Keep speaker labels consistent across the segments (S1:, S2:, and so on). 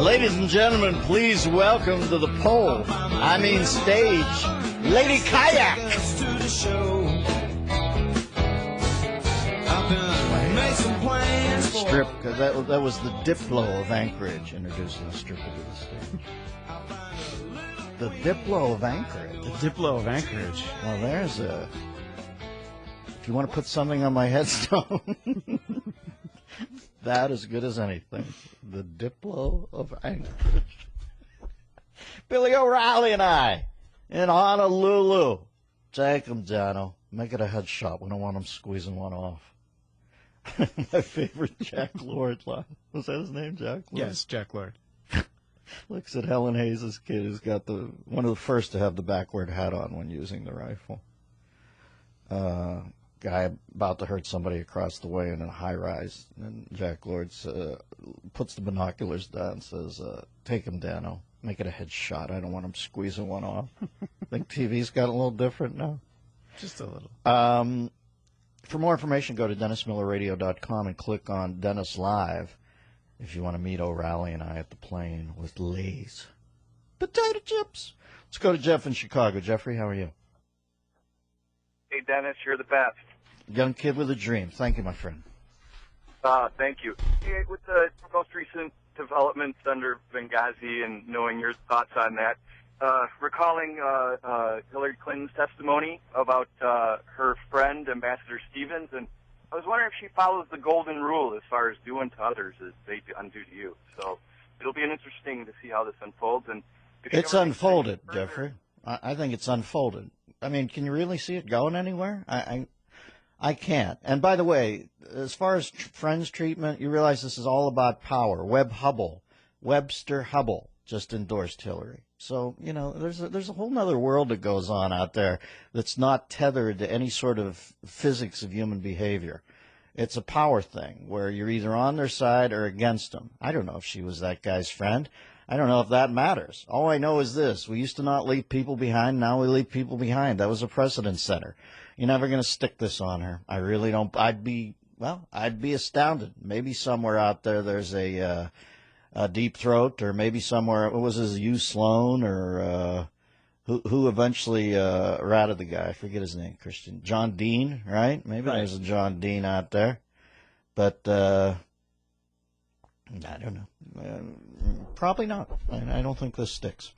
S1: Ladies and gentlemen, please welcome to the pole, I mean stage, Lady Kayak. Strip, because that was the Diplo of Anchorage introducing the stripper to the stage. The Diplo of Anchorage.
S2: The Diplo of Anchorage.
S1: Well, there's a... If you want to put something on my headstone, that as good as anything. The Diplo of Anchorage. Billy O'Reilly and I in Honolulu. Take him, Dano. Make it a headshot. We don't want him squeezing one off. My favorite Jack Lord line. Was that his name, Jack Lord?
S2: Yes, Jack Lord.
S1: Looks at Helen Hayes' kid who's got one of the first to have the backward hat on when using the rifle. Guy about to hurt somebody across the way in a high-rise. And Jack Lord puts the binoculars down and says, take him, Dano. Make it a headshot. I don't want him squeezing one off. Think TV's got a little different now?
S2: Just a little.
S1: For more information, go to DennisMillerRadio.com and click on Dennis Live if you want to meet O'Reilly and I at the plane with Lay's potato chips. Let's go to Jeff in Chicago. Jeffrey, how are you?
S3: Hey, Dennis, you're the best.
S1: Young kid with a dream. Thank you, my friend.
S3: Thank you. Hey, with the most recent developments under Benghazi and knowing your thoughts on that, recalling Hillary Clinton's testimony about her friend, Ambassador Stevens, and I was wondering if she follows the golden rule as far as doing to others as they undo to you. So it'll be interesting to see how this unfolds. And
S1: it's unfolded, Jeffrey. I think it's unfolded. I mean, can you really see it going anywhere? I can't. And by the way, as far as friends treatment, you realize this is all about power. Webster Hubble just endorsed Hillary. So, you know, there's a whole other world that goes on out there that's not tethered to any sort of physics of human behavior. It's a power thing where you're either on their side or against them. I don't know if she was that guy's friend. I don't know if that matters. All I know is this. We used to not leave people behind. Now we leave people behind. That was a precedent setter. You're never going to stick this on her. I really don't. I'd be astounded. Maybe somewhere out there there's a Deep Throat, or maybe somewhere, what was his, Hugh Sloan, or who eventually ratted the guy. I forget his name, Christian. John Dean, right? Maybe there's a John Dean out there. But I don't know. Probably not. I don't think this sticks.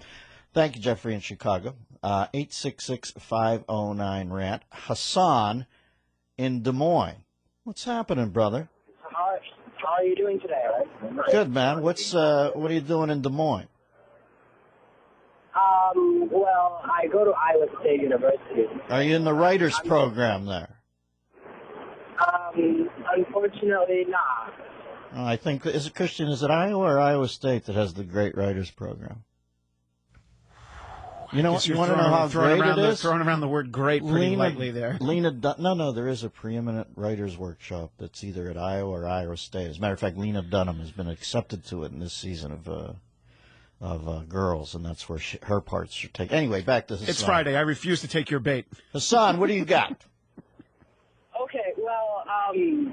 S1: Thank you, Jeffrey in Chicago. 866-509-RANT. Hassan in Des Moines. What's happening, brother?
S4: How are you doing today, right?
S1: Good, man. What are you doing in Des Moines?
S4: Well, I go to Iowa State University.
S1: Are you in the writers program there?
S4: Unfortunately, not.
S1: I think, is it Christian, is it Iowa or Iowa State that has the great writers program? You know, you want to know how great it is?
S2: Throwing around the word great pretty lightly there.
S1: No, there is a preeminent writers workshop that's either at Iowa or Iowa State. As a matter of fact, Lena Dunham has been accepted to it in this season of Girls, and that's where her parts should take. Anyway, back to Hassan.
S2: It's Friday. I refuse to take your bait.
S1: Hassan, what do you got?
S4: Okay, well,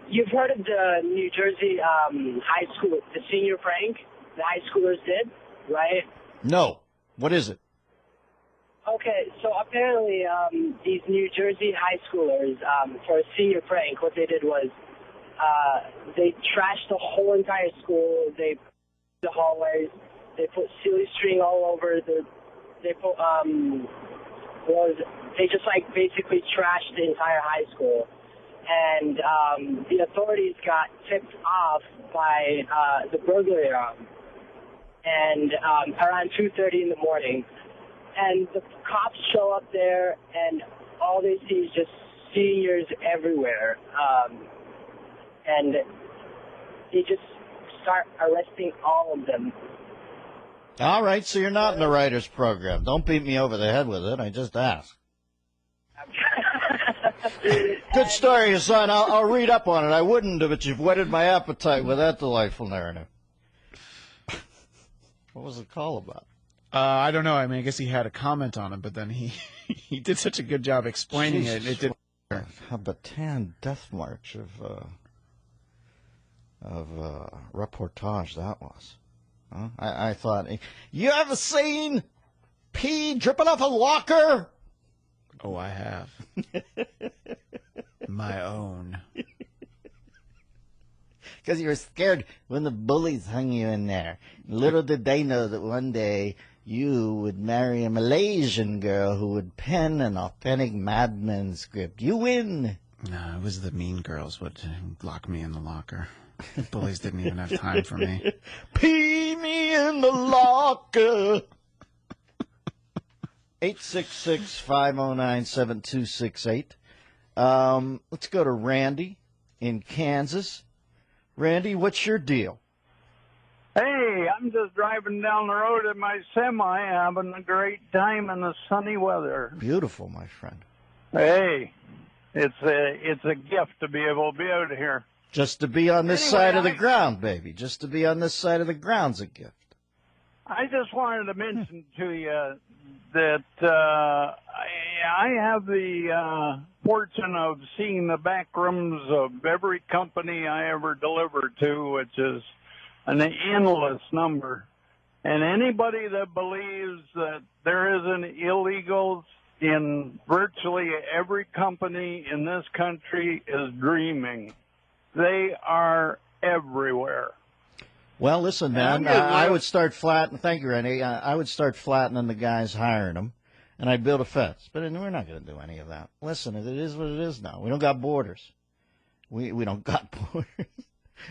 S4: you've heard of the New Jersey high school, the senior prank the high schoolers did, right?
S1: No. What is it?
S4: Okay, so apparently these New Jersey high schoolers, for a senior prank, what they did was they trashed the whole entire school. They the hallways. They put silly string all over. They put they just like basically trashed the entire high school. And the authorities got tipped off by the burglary alarm, and around 2:30 in the morning. And the cops show up there, and all they see is just seniors everywhere. And they just start arresting all of them.
S1: All right, so you're not in the writers program. Don't beat me over the head with it. I just asked. Good story, son. I'll read up on it. I wouldn't have, but you've whetted my appetite with that delightful narrative. What was the call about?
S2: I don't know. I mean, I guess he had a comment on it, but then he did such a good job explaining it. It did.
S1: A Bataan death march of reportage that was. I thought, you ever seen pee dripping off a locker?
S2: Oh, I have. My own.
S1: Because you were scared when the bullies hung you in there. Little did they know that one day you would marry a Malaysian girl who would pen an authentic Mad Men script. You win.
S2: No, it was the mean girls would lock me in the locker. The bullies didn't even have time for me.
S1: Pee me in the locker. 866-509-7268. Let's go to Randy in Kansas. Randy, what's your deal?
S5: Hey, I'm just driving down the road in my semi, having a great time in the sunny weather.
S1: Beautiful, my friend.
S5: Hey, it's a gift to be able to be out here.
S1: Just to be on this
S5: Anyway,
S1: side of the ground, baby. Just to be on this side of the ground's a gift.
S5: I just wanted to mention to you that I have the fortune of seeing the back rooms of every company I ever delivered to, which is an endless number. And anybody that believes that there isn't illegals in virtually every company in this country is dreaming. They are everywhere.
S1: Well, listen, man, I would start flattening. Thank you, Randy. I would start flattening the guys hiring them, and I'd build a fence. But we're not going to do any of that. Listen, it is what it is now. We don't got borders. We don't got borders.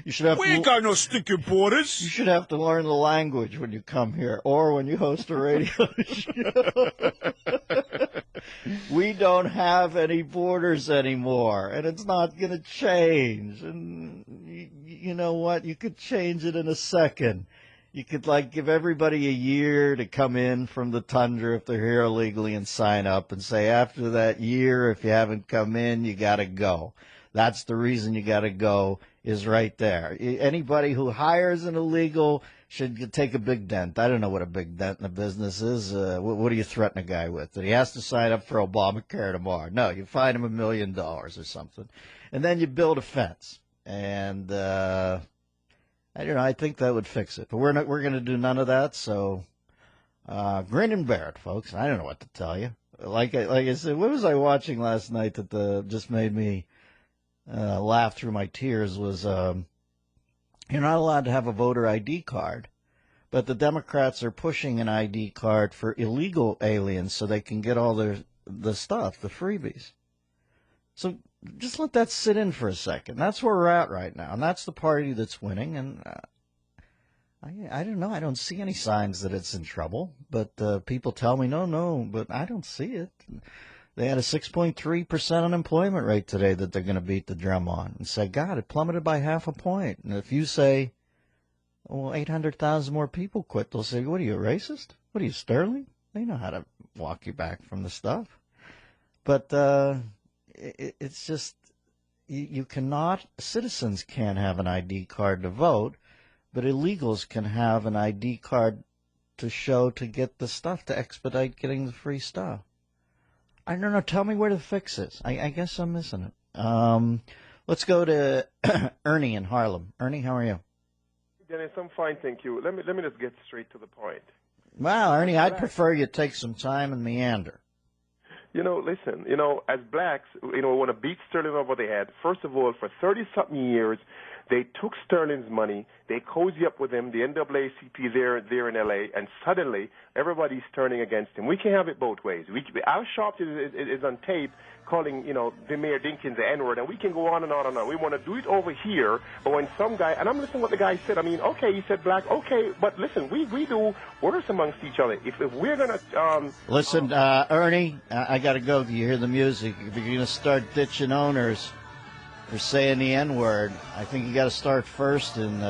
S1: You should have.
S2: We ain't got no stinking borders.
S1: You should have to learn the language when you come here, or when you host a radio show. We don't have any borders anymore, and it's not going to change. And you know what? You could change it in a second. You could, give everybody a year to come in from the tundra if they're here illegally and sign up and say, after that year, if you haven't come in, you got to go. That's the reason you got to go, is right there. Anybody who hires an illegal should take a big dent. I don't know what a big dent in the business is. What do you threaten a guy with? That he has to sign up for Obamacare tomorrow? No, you fine him $1 million or something. And then you build a fence. And I don't know, I think that would fix it. But we're going to do none of that, so grin and bear it, folks. I don't know what to tell you. Like I said, what was I watching last night that just made me laugh through my tears was you're not allowed to have a voter ID card, but the Democrats are pushing an ID card for illegal aliens so they can get all the stuff, the freebies. So just let that sit in for a second. That's where we're at right now, and that's the party that's winning. And I don't know. I don't see any signs that it's in trouble, but people tell me, no, but I don't see it. They had a 6.3% unemployment rate today that they're going to beat the drum on and say, God, it plummeted by 0.5 point. And if you say, well, 800,000 more people quit, they'll say, what are you, a racist? What are you, Sterling? They know how to walk you back from the stuff. But it's just, you cannot, citizens can't have an ID card to vote, but illegals can have an ID card to show to get the stuff, to expedite getting the free stuff. I don't know. Tell me where the fix is. I guess I'm missing it. Let's go to Ernie in Harlem. Ernie, how are you?
S6: Dennis, I'm fine, thank you. Let me just get straight to the point.
S1: Well, Ernie, I'd prefer you take some time and meander.
S6: Listen, as blacks, we want to beat Sterling over the head. First of all, for 30-something years, they took Sterling's money, they cozy up with him, the NAACP there in L.A., and suddenly everybody's turning against him. We can't have it both ways. Al Sharpton is on tape calling, the Mayor Dinkins the N-word, and we can go on and on and on. We want to do it over here, but when some guy, and I'm listening to what the guy said, okay, he said black, okay, but listen, we do worse amongst each other. If we're going to...
S1: Listen, Ernie, I got to go. You hear the music. If you're going to start ditching owners for saying the N-word, I think you got to start first in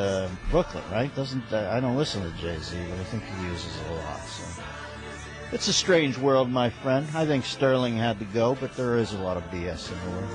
S1: Brooklyn, right? I don't listen to Jay-Z, but I think he uses it a lot. So it's a strange world, my friend. I think Sterling had to go, but there is a lot of BS in the world.